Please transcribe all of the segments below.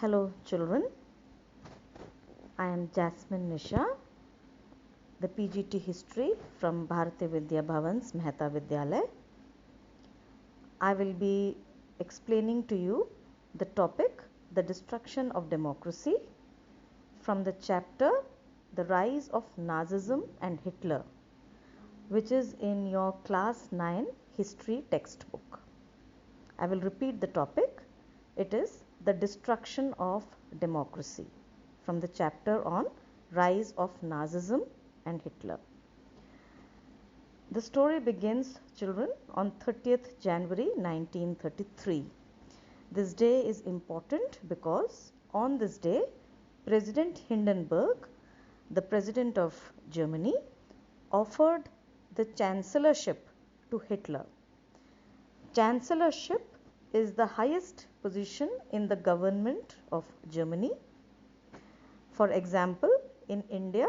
Hello children, I am Jasmine Nisha, the PGT History from Bharati Vidya Bhavan's Mehta Vidyalaya. I will be explaining to you the topic, the destruction of democracy, from the chapter The Rise of Nazism and Hitler, which is in your class 9 history textbook. I will repeat the topic. It is the destruction of democracy, from the chapter on Rise of Nazism and Hitler. The story begins, children, on 30th January 1933. This day is important because on this day, President Hindenburg, the President of Germany, offered the chancellorship to Hitler. Chancellorship is the highest position in the government of Germany. For example, in India,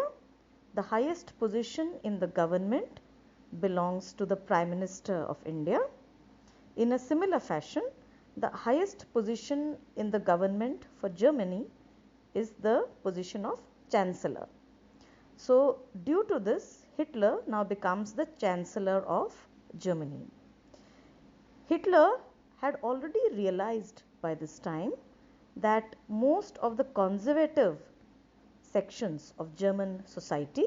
the highest position in the government belongs to the Prime Minister of India. In a similar fashion, the highest position in the government for Germany is the position of Chancellor. So, due to this, Hitler now becomes the Chancellor of Germany. Hitler had already realized by this time that most of the conservative sections of German society,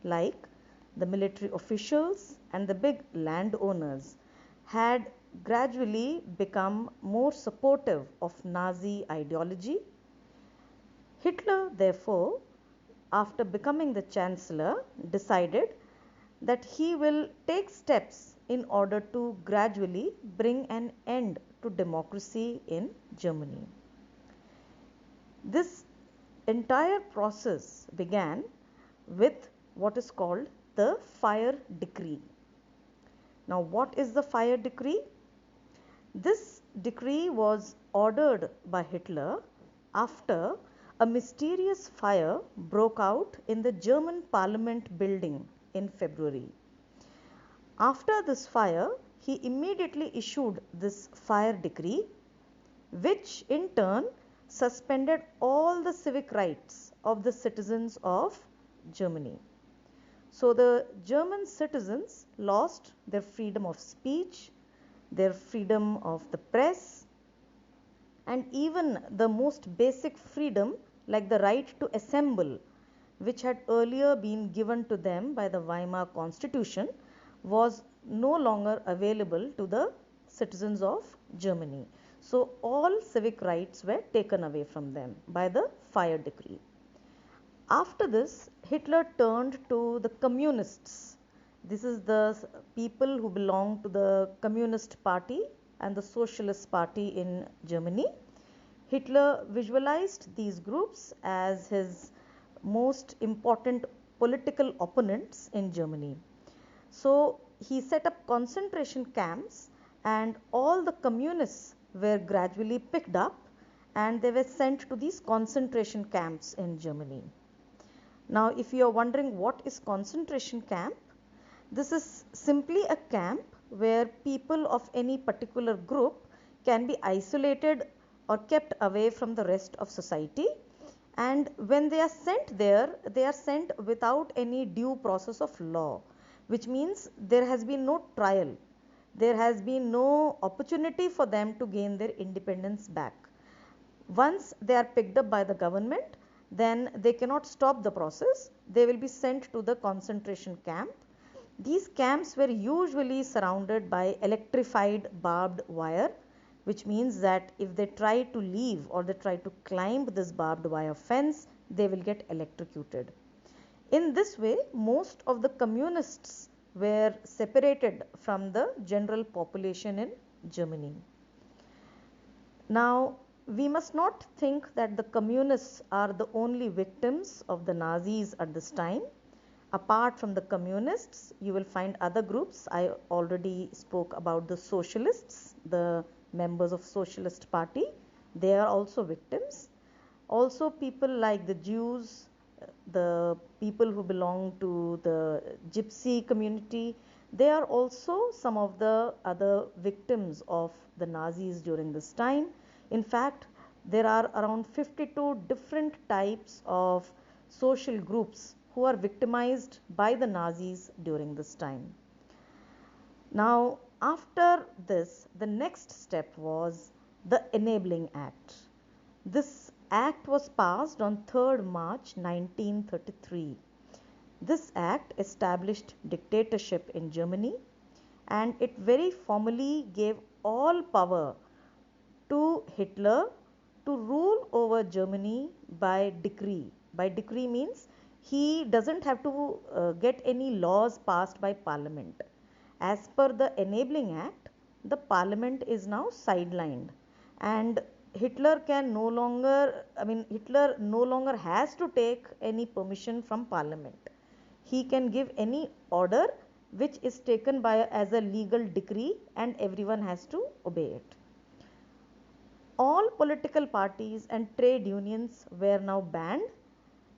like the military officials and the big landowners, had gradually become more supportive of Nazi ideology. Hitler, therefore, after becoming the Chancellor, decided that he will take steps in order to gradually bring an end to democracy in Germany. This entire process began with what is called the Fire Decree. Now, what is the Fire Decree? This decree was ordered by Hitler after a mysterious fire broke out in the German Parliament building in February. After this fire, he immediately issued this Fire Decree, which in turn suspended all the civic rights of the citizens of Germany. So, the German citizens lost their freedom of speech, their freedom of the press, and even the most basic freedom like the right to assemble, which had earlier been given to them by the Weimar Constitution, was no longer available to the citizens of Germany. So, all civic rights were taken away from them by the Fire Decree. After this, Hitler turned to the communists. This is the people who belong to the Communist Party and the Socialist Party in Germany. Hitler visualized these groups as his most important political opponents in Germany. So, he set up concentration camps, and all the communists were gradually picked up and they were sent to these concentration camps in Germany. Now, if you are wondering what is concentration camp, this is simply a camp where people of any particular group can be isolated or kept away from the rest of society, and when they are sent there, they are sent without any due process of law, which means there has been no trial, there has been no opportunity for them to gain their independence back. Once they are picked up by the government, then they cannot stop the process, they will be sent to the concentration camp. These camps were usually surrounded by electrified barbed wire, which means that if they try to leave or they try to climb this barbed wire fence, they will get electrocuted. In this way, most of the communists were separated from the general population in Germany. Now, we must not think that the communists are the only victims of the Nazis at this time. Apart from the communists, you will find other groups. I already spoke about the socialists, the members of Socialist Party. They are also victims. Also, people like the Jews, the people who belong to the Gypsy community, they are also some of the other victims of the Nazis during this time. In fact, there are around 52 different types of social groups who are victimized by the Nazis during this time. Now, after this, the next step was the Enabling Act. This act was passed on 3rd March 1933. This act established dictatorship in Germany, and it very formally gave all power to Hitler to rule over Germany by decree. By decree means he doesn't have to get any laws passed by parliament. As per the Enabling Act, the parliament is now sidelined, and Hitler no longer has to take any permission from parliament. He can give any order which is taken as a legal decree, and everyone has to obey it. All political parties and trade unions were now banned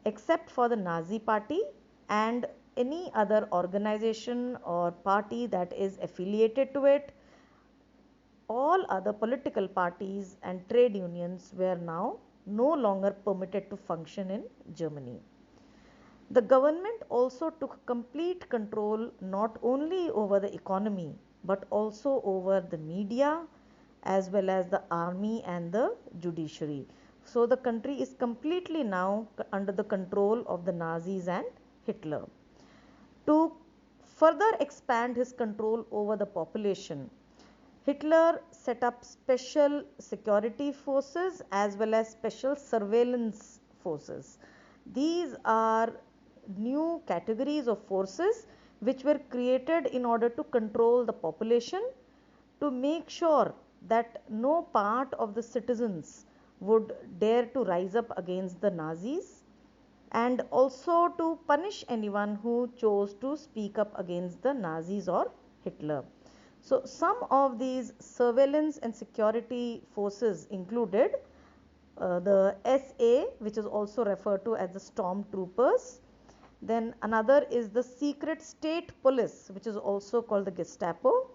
except for the Nazi party and any other organization or party that is affiliated to it. All other political parties and trade unions were now no longer permitted to function in Germany. The government also took complete control not only over the economy but also over the media as well as the army and the judiciary. So the country is completely now under the control of the Nazis and Hitler. To further expand his control over the population, Hitler set up special security forces as well as special surveillance forces. These are new categories of forces which were created in order to control the population, to make sure that no part of the citizens would dare to rise up against the Nazis, and also to punish anyone who chose to speak up against the Nazis or Hitler. So some of these surveillance and security forces included the SA, which is also referred to as the stormtroopers. Then another is the secret state police, which is also called the Gestapo.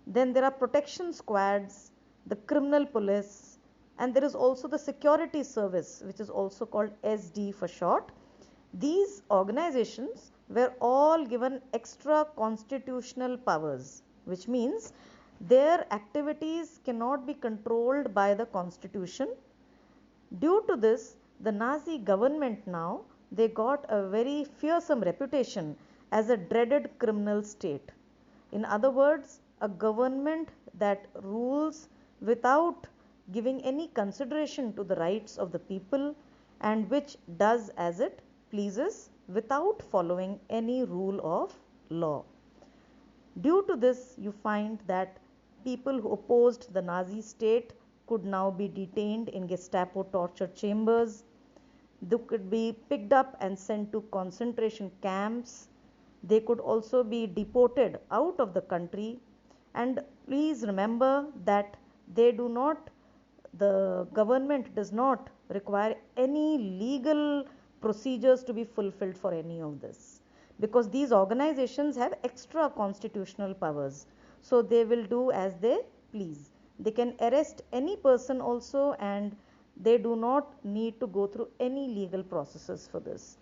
Then there are protection squads, the criminal police, and there is also the security service, which is also called SD for short. These organizations were all given extra constitutional powers, which means their activities cannot be controlled by the constitution. Due to this, the Nazi government now, they got a very fearsome reputation as a dreaded criminal state. In other words, a government that rules without giving any consideration to the rights of the people and which does as it pleases without following any rule of law. Due to this, you find that people who opposed the Nazi state could now be detained in Gestapo torture chambers. They could be picked up and sent to concentration camps. They could also be deported out of the country. And please remember that the government does not require any legal procedures to be fulfilled for any of this, because these organizations have extra constitutional powers. So they will do as they please. They can arrest any person also, and they do not need to go through any legal processes for this.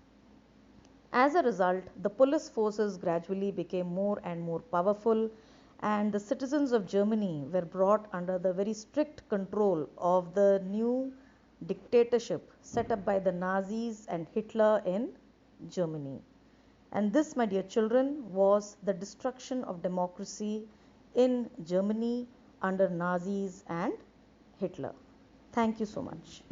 As a result, the police forces gradually became more and more powerful, and the citizens of Germany were brought under the very strict control of the new dictatorship set up by the Nazis and Hitler in Germany. And this, my dear children, was the destruction of democracy in Germany under Nazis and Hitler. Thank you so much.